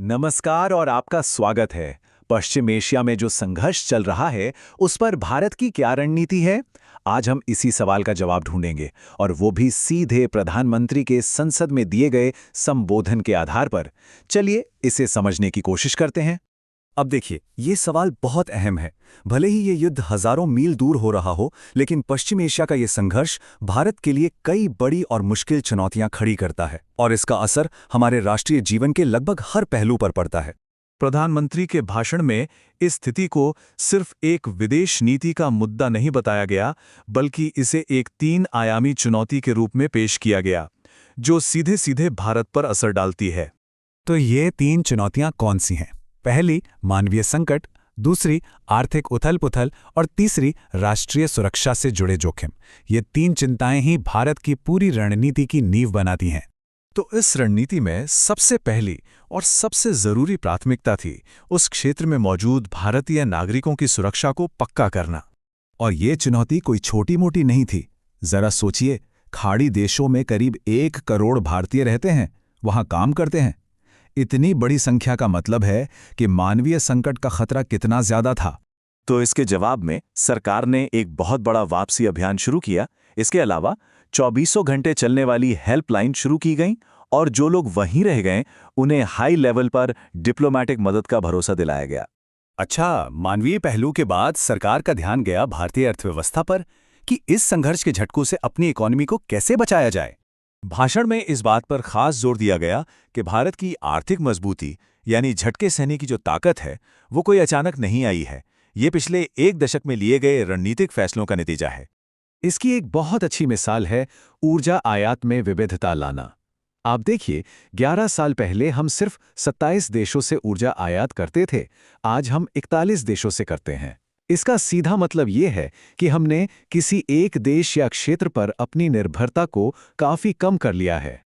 नमस्कार और आपका स्वागत है। पश्चिम एशिया में जो संघर्ष चल रहा है, उस पर भारत की क्या रणनीति है? आज हम इसी सवाल का जवाब ढूंढेंगे, और वो भी सीधे प्रधानमंत्री के संसद में दिए गए संबोधन के आधार पर। चलिए इसे समझने की कोशिश करते हैं। अब देखिए, ये सवाल बहुत अहम है। भले ही ये युद्ध हजारों मील दूर हो रहा हो, लेकिन पश्चिम एशिया का ये संघर्ष भारत के लिए कई बड़ी और मुश्किल चुनौतियां खड़ी करता है, और इसका असर हमारे राष्ट्रीय जीवन के लगभग हर पहलू पर पड़ता है। प्रधानमंत्री के भाषण में इस स्थिति को सिर्फ एक विदेश नीति का मुद्दा नहीं बताया गया, बल्कि इसे एक 3 आयामी चुनौती के रूप में पेश किया गया, जो सीधे सीधे भारत पर असर डालती है। तो ये 3 चुनौतियां कौन सी हैं? पहली, मानवीय संकट, दूसरी, आर्थिक उथल-पुथल, और तीसरी, राष्ट्रीय सुरक्षा से जुड़े जोखिम। ये 3 चिंताएं ही भारत की पूरी रणनीति की नींव बनाती हैं। तो इस रणनीति में सबसे पहली और सबसे जरूरी प्राथमिकता थी उस क्षेत्र में मौजूद भारतीय नागरिकों की सुरक्षा को पक्का करना। और ये चुनौती कोई छोटी-मोटी नहीं थी। जरा सोचिए, खाड़ी देशों में करीब 1 करोड़ भारतीय रहते हैं, वहां काम करते हैं। इतनी बड़ी संख्या का मतलब है कि मानवीय संकट का खतरा कितना ज्यादा था। तो इसके जवाब में सरकार ने एक बहुत बड़ा वापसी अभियान शुरू किया। इसके अलावा 24 घंटे चलने वाली हेल्पलाइन शुरू की गई, और जो लोग वहीं रह गए उन्हें हाई लेवल पर डिप्लोमेटिक मदद का भरोसा दिलाया गया। अच्छा, मानवीय पहलू के बाद सरकार का ध्यान गया भारतीय अर्थव्यवस्था पर कि इस संघर्ष के झटकों से अपनी इकोनॉमी को कैसे बचाया जाए। भाषण में इस बात पर खास जोर दिया गया कि भारत की आर्थिक मजबूती, यानी झटके सहने की जो ताकत है, वो कोई अचानक नहीं आई है। ये पिछले 1 दशक में लिए गए रणनीतिक फैसलों का नतीजा है। इसकी एक बहुत अच्छी मिसाल है ऊर्जा आयात में विविधता लाना। आप देखिए, 11 साल पहले हम सिर्फ 27 देशों से ऊर्जा आयात करते थे, आज हम 41 देशों से करते हैं। इसका सीधा मतलब ये है कि हमने किसी एक देश या क्षेत्र पर अपनी निर्भरता को काफी कम कर लिया है।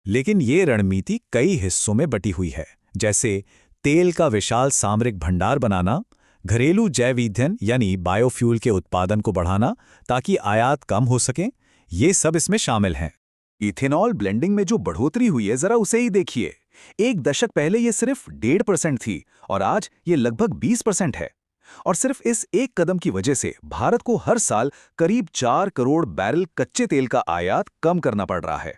लेकिन ये रणनीति कई हिस्सों में बटी हुई है, जैसे तेल का विशाल सामरिक भंडार बनाना, घरेलू जैव ईंधन यानी बायोफ्यूल के उत्पादन को बढ़ाना ताकि आयात कम हो सके। ये सब इसमें शामिल हैं। इथेनॉल ब्लेंडिंग में जो बढ़ोतरी हुई है, जरा उसे ही देखिए। 1 दशक पहले ये सिर्फ 1.5% थी, और आज ये लगभग 20% है। और सिर्फ इस एक कदम की वजह से भारत को हर साल करीब 4 करोड़ बैरल कच्चे तेल का आयात कम करना पड़ रहा है।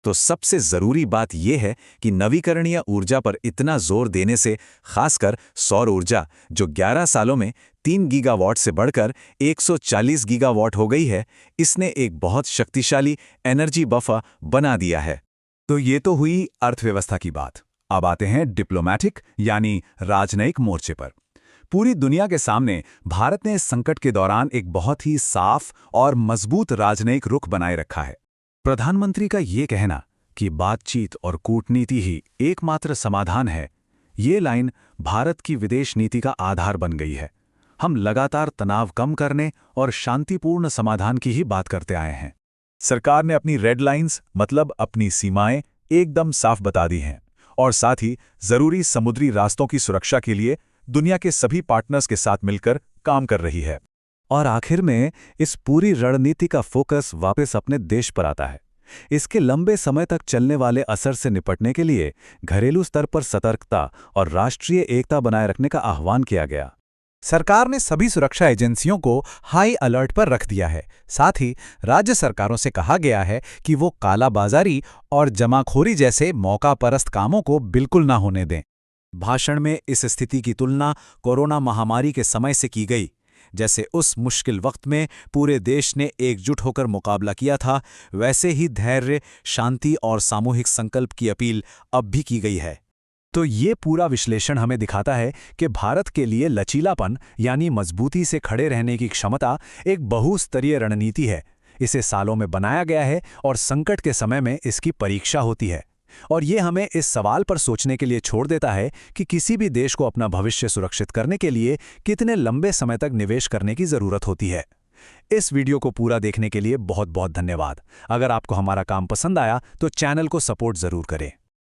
तो सबसे जरूरी बात यह है कि नवीकरणीय ऊर्जा पर इतना जोर देने से, खासकर सौर ऊर्जा, जो 11 सालों में 3 गीगावाट से बढ़कर 140 गीगावाट हो गई है, इसने एक बहुत शक्तिशाली एनर्जी बफर बना दिया है। तो ये तो हुई अर्थव्यवस्था की बात। अब आते हैं डिप्लोमैटिक यानी राजनयिक मोर्चे पर। पूरी दुनिया के सामने भारत ने इस संकट के दौरान एक बहुत ही साफ और मजबूत राजनयिक रुख बनाए रखा है। प्रधानमंत्री का ये कहना कि बातचीत और कूटनीति ही एकमात्र समाधान है, ये लाइन भारत की विदेश नीति का आधार बन गई है। हम लगातार तनाव कम करने और शांतिपूर्ण समाधान की ही बात करते आए हैं। सरकार ने अपनी रेड लाइंस, मतलब अपनी सीमाएं, एकदम साफ बता दी हैं, और साथ ही जरूरी समुद्री रास्तों की सुरक्षा के लिए दुनिया के सभी पार्टनर्स के साथ मिलकर काम कर रही है। और आखिर में इस पूरी रणनीति का फोकस वापस अपने देश पर आता है। इसके लंबे समय तक चलने वाले असर से निपटने के लिए घरेलू स्तर पर सतर्कता और राष्ट्रीय एकता बनाए रखने का आह्वान किया गया। सरकार ने सभी सुरक्षा एजेंसियों को हाई अलर्ट पर रख दिया है। साथ ही राज्य सरकारों से कहा गया है कि वो कालाबाजारी और जमाखोरी जैसे मौकापरस्त कामों को बिल्कुल ना होने दें। भाषण में इस स्थिति की तुलना कोरोना महामारी के समय से की गई। जैसे उस मुश्किल वक्त में पूरे देश ने एकजुट होकर मुकाबला किया था, वैसे ही धैर्य, शांति और सामूहिक संकल्प की अपील अब भी की गई है। तो ये पूरा विश्लेषण हमें दिखाता है कि भारत के लिए लचीलापन यानी मजबूती से खड़े रहने की क्षमता एक बहुस्तरीय रणनीति है। इसे सालों में बनाया गया है, और संकट के समय में इसकी परीक्षा होती है। और ये हमें इस सवाल पर सोचने के लिए छोड़ देता है कि किसी भी देश को अपना भविष्य सुरक्षित करने के लिए कितने लंबे समय तक निवेश करने की जरूरत होती है। इस वीडियो को पूरा देखने के लिए बहुत बहुत धन्यवाद। अगर आपको हमारा काम पसंद आया तो चैनल को सपोर्ट जरूर करें।